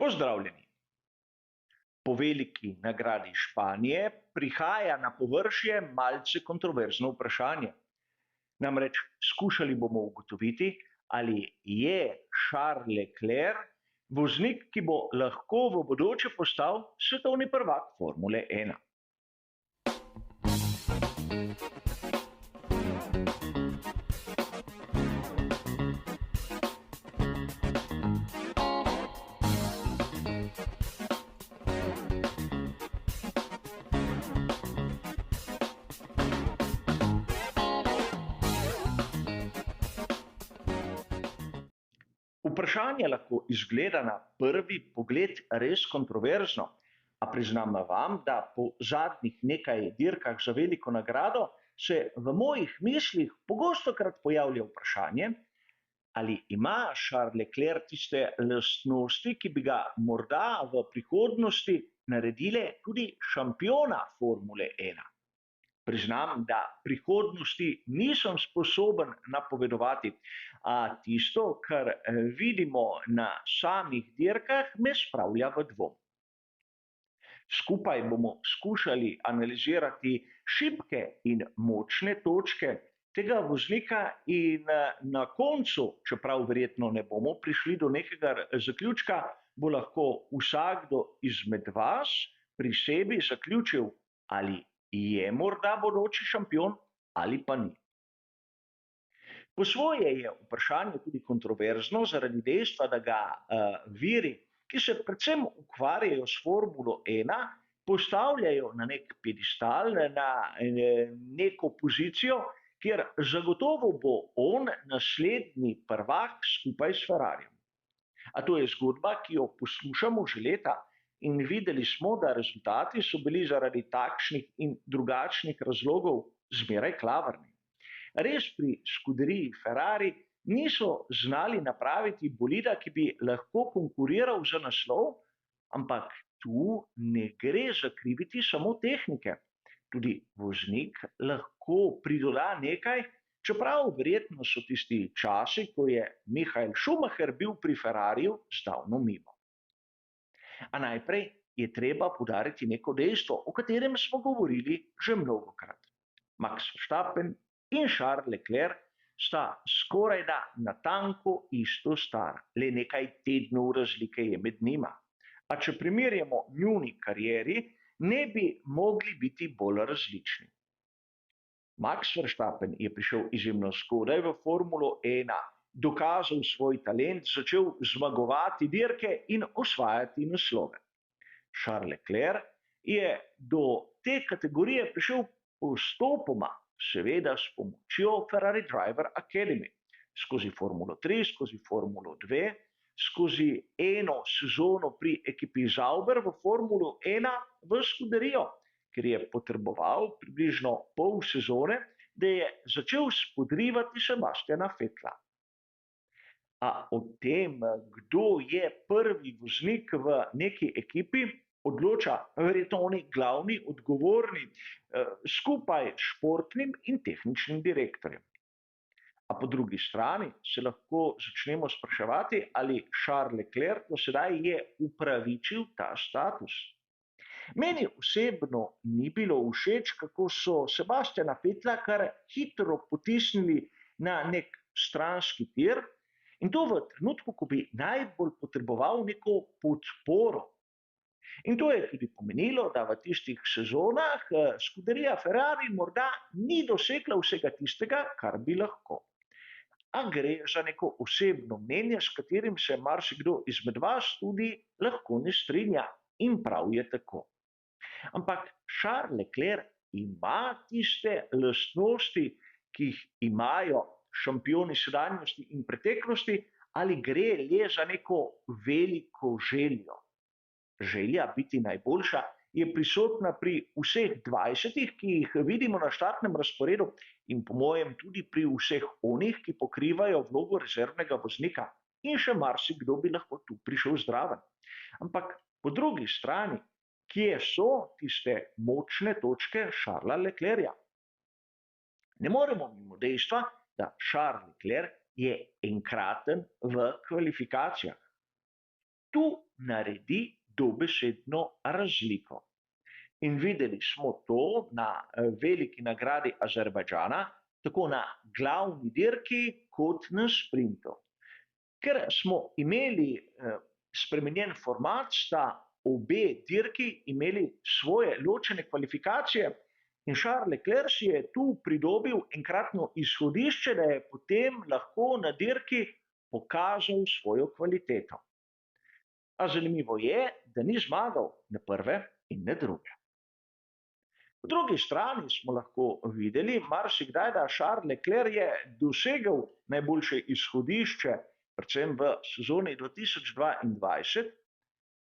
Pozdravljeni. Po veliki nagradi Španije prihaja na površje malce kontroverzno vprašanje. Namreč skušali bomo ugotoviti, ali je Charles Leclerc voznik, ki bo lahko v bodoče postal svetovni prvak Formule 1. Vprašanje lahko izgleda na prvi pogled res kontroverzno, a priznam vam, da po zadnjih nekaj dirkah za veliko nagrado se v mojih mislih pogostokrat pojavlja vprašanje, ali ima Charles Leclerc tiste lastnosti, ki bi ga morda v prihodnosti naredile tudi šampiona Formule 1. Priznam, da prihodnosti nisem sposoben napovedovati, a tisto, kar vidimo na samih dirkah, me spravlja v dvom. Skupaj bomo skušali analizirati šibke in močne točke tega voznika in na koncu, čeprav verjetno ne bomo prišli do nekega zaključka, bo lahko vsakdo izmed vas pri sebi zaključil, ali je morda bodoči šampion ali pa ni. Po svoje je vprašanje tudi kontroverzno zaradi dejstva, da ga viri, ki se predvsem ukvarjajo s Formulo 1, postavljajo na nek piedestal, na neko pozicijo, kjer zagotovo bo on naslednji prvak skupaj s Ferrarijem. A to je zgodba, ki jo poslušamo že leta. In videli smo, da rezultati so bili zaradi takšnih in drugačnih razlogov zmeraj klavrni. Res pri skuderiji Ferrari niso znali napraviti bolida, ki bi lahko konkuriral za naslov, ampak tu ne gre zakriviti samo tehnike. Tudi voznik lahko pridoda nekaj, čeprav verjetno so tisti časi, ko je Michael Schumacher bil pri Ferrariju, zdavno mimo. A najprej je treba poudariti neko dejstvo, o katerem smo govorili že mnogokrat. Max Verstappen in Charles Leclerc sta skorajda natanko isto stara, le nekaj tednov razlike je med njima. A če primerjamo njuni karieri, ne bi mogli biti bolj različni. Max Verstappen je prišel izjemno zgodaj v Formulo 1, dokazal svoj talent, začel zmagovati dirke in osvajati naslove. Charles Leclerc je do te kategorije prišel postopoma, seveda s pomočjo Ferrari Driver Academy, skozi Formulo 3, skozi Formulo 2, skozi eno sezono pri ekipi Sauber v Formulo 1 v skuderijo, ker je potreboval približno pol sezone, da je začel spodrivati Sebastiana Vettela. A o tem, kdo je prvi voznik v neki ekipi, odloča verjetno oni glavni, odgovorni, skupaj s športnim in tehničnim direktorjem. A po drugi strani se lahko začnemo spraševati, ali Charles Leclerc do sedaj je upravičil ta status. Meni osebno ni bilo všeč, kako so Sebastiana Vettela kar hitro potisnili na nek stranski tir, in to v trenutku, ko bi najbolj potreboval neko podporo. In to je tudi pomenilo, da v tistih sezonah skuderija Ferrari morda ni dosegla vsega tistega, kar bi lahko. A gre za neko osebno mnenje, s katerim se marsikdo izmed vas tudi lahko ne strinja, in prav je tako. Ampak Charles Leclerc ima tiste lastnosti, ki jih imajo šampioni sedanjosti in preteklosti, ali gre le za neko veliko željo. Želja biti najboljša je prisotna pri vseh 20, ki jih vidimo na štartnem razporedu, in po mojem tudi pri vseh onih, ki pokrivajo vlogo rezervnega voznika, in še marsikdo bi lahko tu prišel zraven. Ampak po drugi strani, kje so tiste močne točke Charlesa Leclerca? Ne moremo mimo dejstva, da Charles Leclerc je enkraten v kvalifikacijah. Tu naredi dobesedno razliko. In videli smo to na veliki nagradi Azerbajdžana, tako na glavni dirki kot na sprintu. Ker smo imeli spremenjen format, sta obe dirki imeli svoje ločene kvalifikacije in Charles Leclerc si je tu pridobil enkratno izhodišče, da je potem lahko na dirki pokazal svojo kvaliteto. A zanimivo je, da ni zmagal ne prve in ne druge. Po drugi strani smo lahko videli marsikdaj, da Charles Leclerc je dosegel najboljše izhodišče, predvsem v sezoni 2022,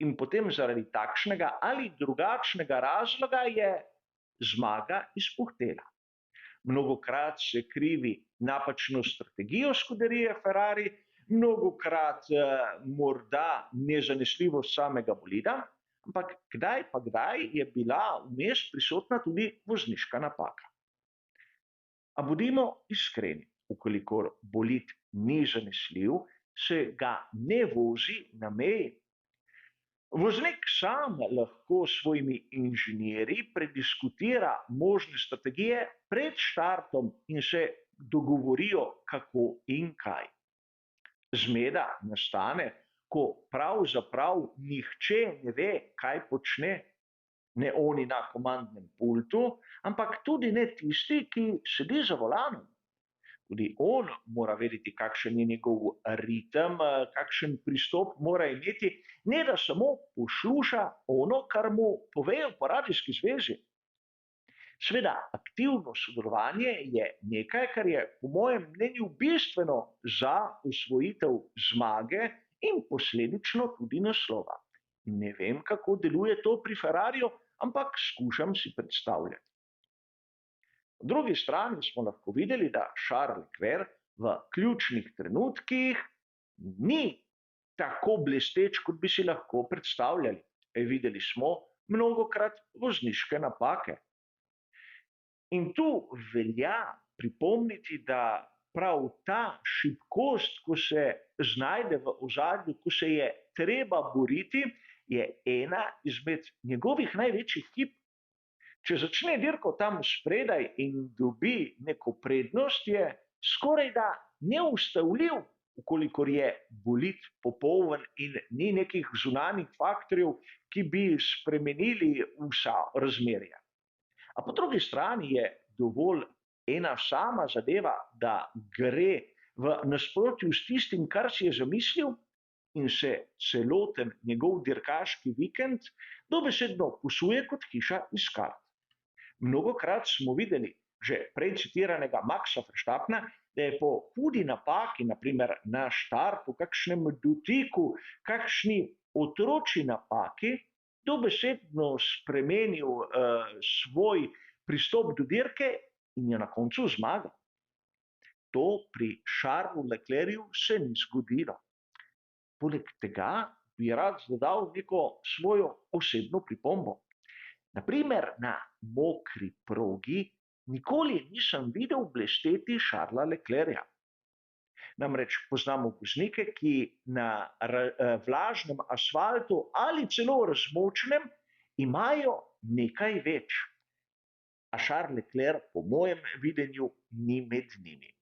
in potem zaradi takšnega ali drugačnega razloga je zmaga izpuhtela. Mnogokrat se krivi napačno strategijo scuderie Ferrari, mnogokrat morda nezanesljivost samega bolida, ampak kdaj pa kdaj je bila vmes prisotna tudi vozniška napaka. A bodimo iskreni, ukolikor bolid ni zanesljiv, se ga ne vozi na meji. Voznik sam lahko s svojimi inženirji prediskutira možne strategije pred štartom in se dogovorijo, kako in kaj. Zmeda nastane, ko pravzaprav nihče ne ve, kaj počne, ne oni na komandnem pultu, ampak tudi ne tisti, ki sedi za volanom. Tudi on mora vedeti, kakšen je njegov ritem, kakšen pristop mora imeti, ne da samo posluša ono, kar mu povejo po radijski zvezi. Seveda, aktivno sodelovanje je nekaj, kar je po mojem mnenju bistveno za osvojitev zmage in posledično tudi naslova. Ne vem, kako deluje to pri Ferrariju, ampak skušam si predstavljati. Po drugi strani smo lahko videli, da Charles Leclerc v ključnih trenutkih ni tako blesteč, kot bi si lahko predstavljali. Videli smo mnogokrat vozniške napake. In tu velja pripomniti, da prav ta šibkost, ko se znajde v ozadju, ko se je treba boriti, je ena izmed njegovih največjih hib. Če začne dirko tam spredaj in dobi neko prednost, je skorajda neustavljiv, ukolikor je bolid popoln in ni nekih zunanjih faktorjev, ki bi spremenili vsa razmerja. A po drugi strani je dovolj ena sama zadeva, da gre v nasprotju s tistim, kar si je zamislil, in se celoten njegov dirkaški vikend dobesedno posuje kot hiša iz kart. Mnogokrat smo videli že prej citiranega Maxa Verstappena, da je po hudi napaki, naprimer na štartu, kakšnem dotiku, kakšni otročji napaki, dobesedno spremenil svoj pristop do dirke in je na koncu zmagal. To pri Charlesu Leclercu se ni zgodilo. Poleg tega bi rad dodal neko svojo osebno pripombo. Naprimer, na mokri progi nikoli nisem videl blesteti Charlesa Leclerca. Namreč poznamo voznike, ki na vlažnem asfaltu ali celo razmočenem imajo nekaj več. A Charles Leclerc po mojem videnju ni med njimi.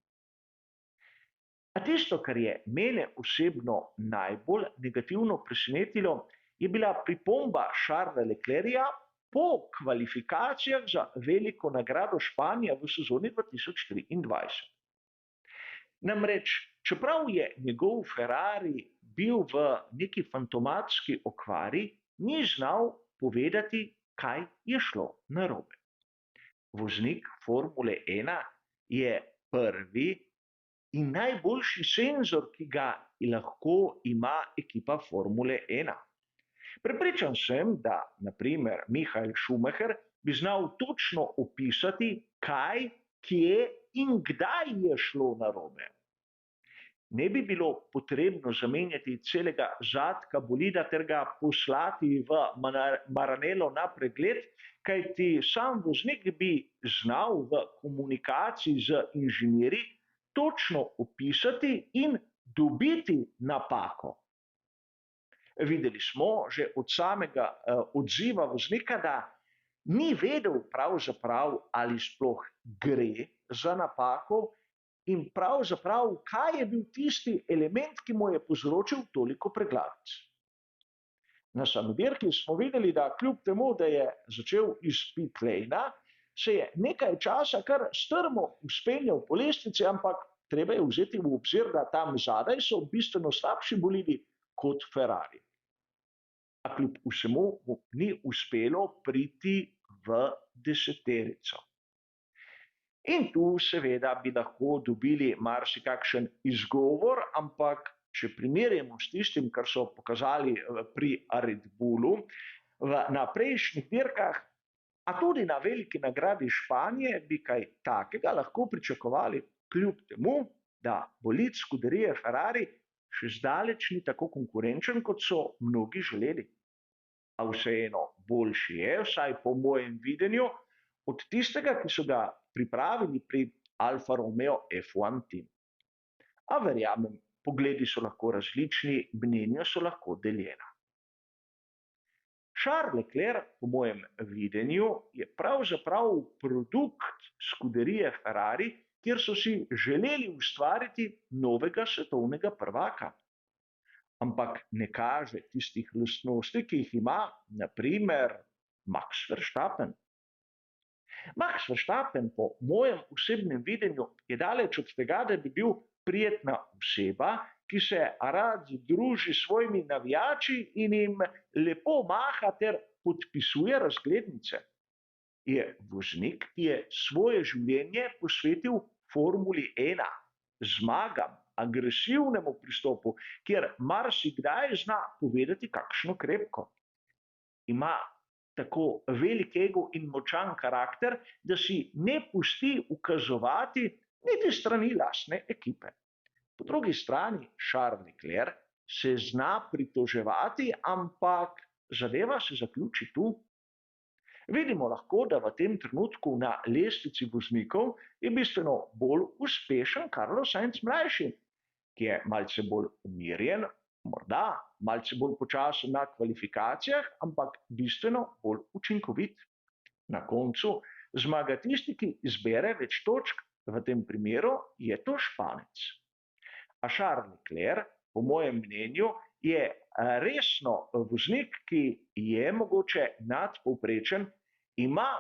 A tisto, kar je mene osebno najbolj negativno presenetilo, je bila pripomba Charlesa Leclerca po kvalifikacijah za veliko nagrado Španija v sezoni 2023. Namreč, čeprav je njegov Ferrari bil v neki fantomatski okvari, ni znal povedati, kaj je šlo narobe. Voznik Formule 1 je prvi in najboljši senzor, ki ga lahko ima ekipa Formule 1. Prepričan sem, da naprimer Michael Schumacher bi znal točno opisati, kaj, kje in kdaj je šlo narobe. Ne bi bilo potrebno zamenjati celega zadka bolida ter ga poslati v Maranello na pregled, kajti sam voznik bi znal v komunikaciji z inženirji točno opisati in dobiti napako. Videli smo že od samega odziva voznika, da ni vedel pravzaprav, ali sploh gre za napako in pravzaprav, kaj je bil tisti element, ki mu je povzročil toliko preglavic. Na sami dirki smo videli, da kljub temu, da je začel iz pit lane, se je nekaj časa kar strmo vzpenjal po lestvici, ampak treba je vzeti v obzir, da tam zadaj so bistveno slabši bolidi kot Ferrari. A kljub vsemu mu ni uspelo priti v deseterico. In tu seveda bi lahko dobili marsikakšen izgovor, ampak če primerjamo s tistim, kar so pokazali pri Red Bullu na prejšnjih dirkah, a tudi na veliki nagradi Španije, bi kaj takega lahko pričakovali, kljub temu, da bolid skuderije Ferrari še zdaleč ni tako konkurenčen, kot so mnogi želeli. A vseeno boljši je, vsaj po mojem videnju, od tistega, ki so ga pripravili pri Alfa Romeo F1 Team. A verjamem, pogledi so lahko različni, mnenja so lahko deljena. Charles Leclerc, po mojem videnju, je pravzaprav produkt skuderije Ferrari, kjer so si želeli ustvariti novega svetovnega prvaka. Ampak ne kaže tistih lastnosti, ki jih ima, na primer, Max Verstappen. Max Verstappen, po mojem osebnem videnju, je daleč od tega, da bi bil prijetna oseba, ki se rad druži s svojimi navijači in jim lepo maha ter podpisuje razglednice. Je voznik, ki je svoje življenje posvetil Formuli 1, zmagam, agresivnemu pristopu, kjer marsikdaj zna povedati kakšno krepko. Ima tako velik ego in močan karakter, da si ne pusti ukazovati niti strani lastne ekipe. Po drugi strani Charles Leclerc se zna pritoževati, ampak zadeva se zaključi tu. Vidimo lahko, da v tem trenutku na lestvici voznikov je bistveno bolj uspešen Carlos Sainz mlajši, ki je malce bolj umirjen, morda malce bolj počasen na kvalifikacijah, ampak bistveno bolj učinkovit. Na koncu zmaga tisti, ki zbere več točk, v tem primeru je to Španec. A Charles Leclerc, po mojem mnenju, je resno voznik, ki je mogoče nadpovprečen, ima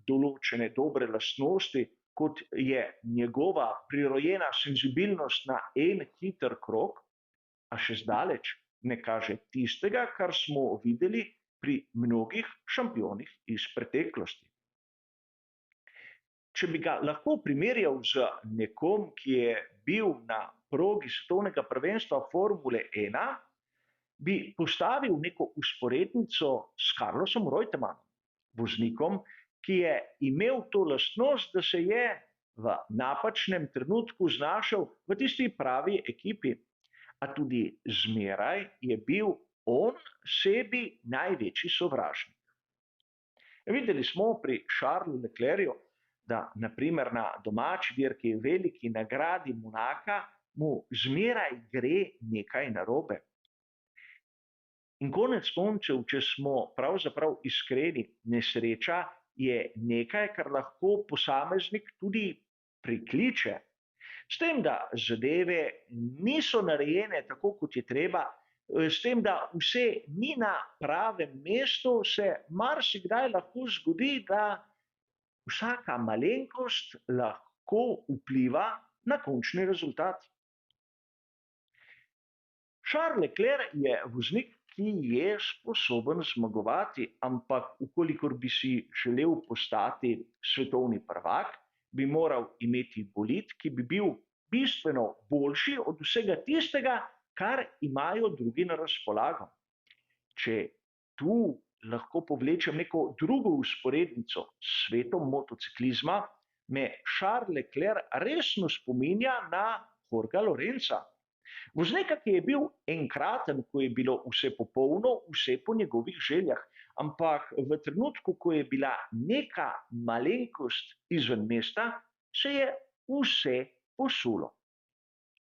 določene dobre lastnosti, kot je njegova prirojena senzibilnost na en hiter krog, a še zdaleč ne kaže tistega, kar smo videli pri mnogih šampionih iz preteklosti. Če bi ga lahko primerjal z nekom, ki je bil na progi svetovnega prvenstva Formule 1, bi postavil neko usporednico s Carlosom Reutemannom, voznikom, ki je imel to lastnost, da se je v napačnem trenutku znašel v tisti pravi ekipi, a tudi zmeraj je bil on sebi največji sovražnik. Videli smo pri Charlesu Leclercu, da na primer na domači dirki veliki nagradi Monaka mu zmeraj gre nekaj narobe. In konec koncev, če smo pravzaprav iskreni, nesreča je nekaj, kar lahko posameznik tudi prikliče. S tem, da zadeve niso narejene tako, kot je treba, s tem, da vse ni na pravem mestu, se marsikdaj lahko zgodi, da vsaka malenkost lahko vpliva na končni rezultat. Charles Leclerc je voznik, ki je sposoben zmagovati, ampak ukolikor bi si želel postati svetovni prvak, bi moral imeti bolid, ki bi bil bistveno boljši od vsega tistega, kar imajo drugi na razpolago. Če tu lahko povlečem neko drugo usporednico s svetom motociklizma, me Charles Leclerc resno spominja na Jorgea Lorenza. Voznika, ki je bil enkraten, ko je bilo vse popolno, vse po njegovih željah, ampak v trenutku, ko je bila neka malenkost izven mesta, se je vse posulo.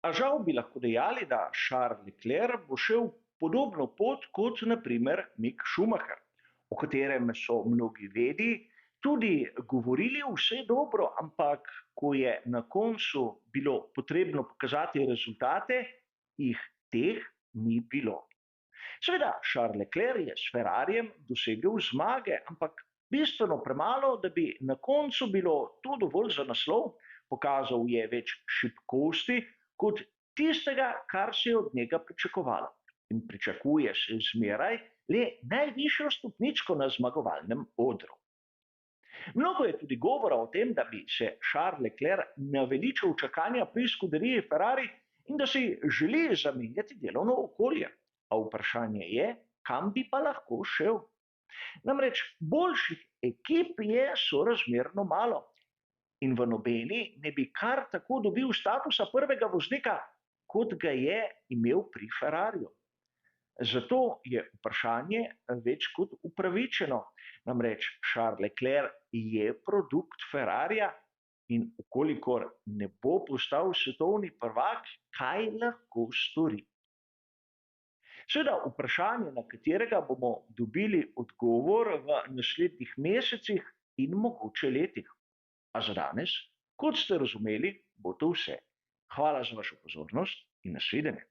A žal bi lahko dejali, da Charles Leclerc bo šel podobno pot kot naprimer Mick Schumacher, o katerem so mnogi vedi tudi govorili vse dobro, ampak ko je na koncu bilo potrebno pokazati rezultate, jih teh ni bilo. Seveda, Charles Leclerc je s Ferrarijem dosegel zmage, ampak bistveno premalo, da bi na koncu bilo to dovolj za naslov. Pokazal je več šibkosti kot tistega, kar se je od njega pričakovalo. In pričakuje se zmeraj le najvišjo stopničko na zmagovalnem odru. Mnogo je tudi govora o tem, da bi se Charles Leclerc naveličal čakanja pri skuderiji Ferrari in da si želi zamenjati delovno okolje. A vprašanje je, kam bi pa lahko šel? Namreč boljših ekip je sorazmerno malo in v nobeni ne bi kar tako dobil statusa prvega voznika, kot ga je imel pri Ferrariju. Zato je vprašanje več kot upravičeno. Namreč Charles Leclerc je produkt Ferrarija in ukolikor ne bo postal svetovni prvak, kaj lahko stori? Seveda vprašanje, na katerega bomo dobili odgovor v naslednjih mesecih in mogoče letih. A za danes, kot ste razumeli, bo to vse. Hvala za vašo pozornost in nasvidenje.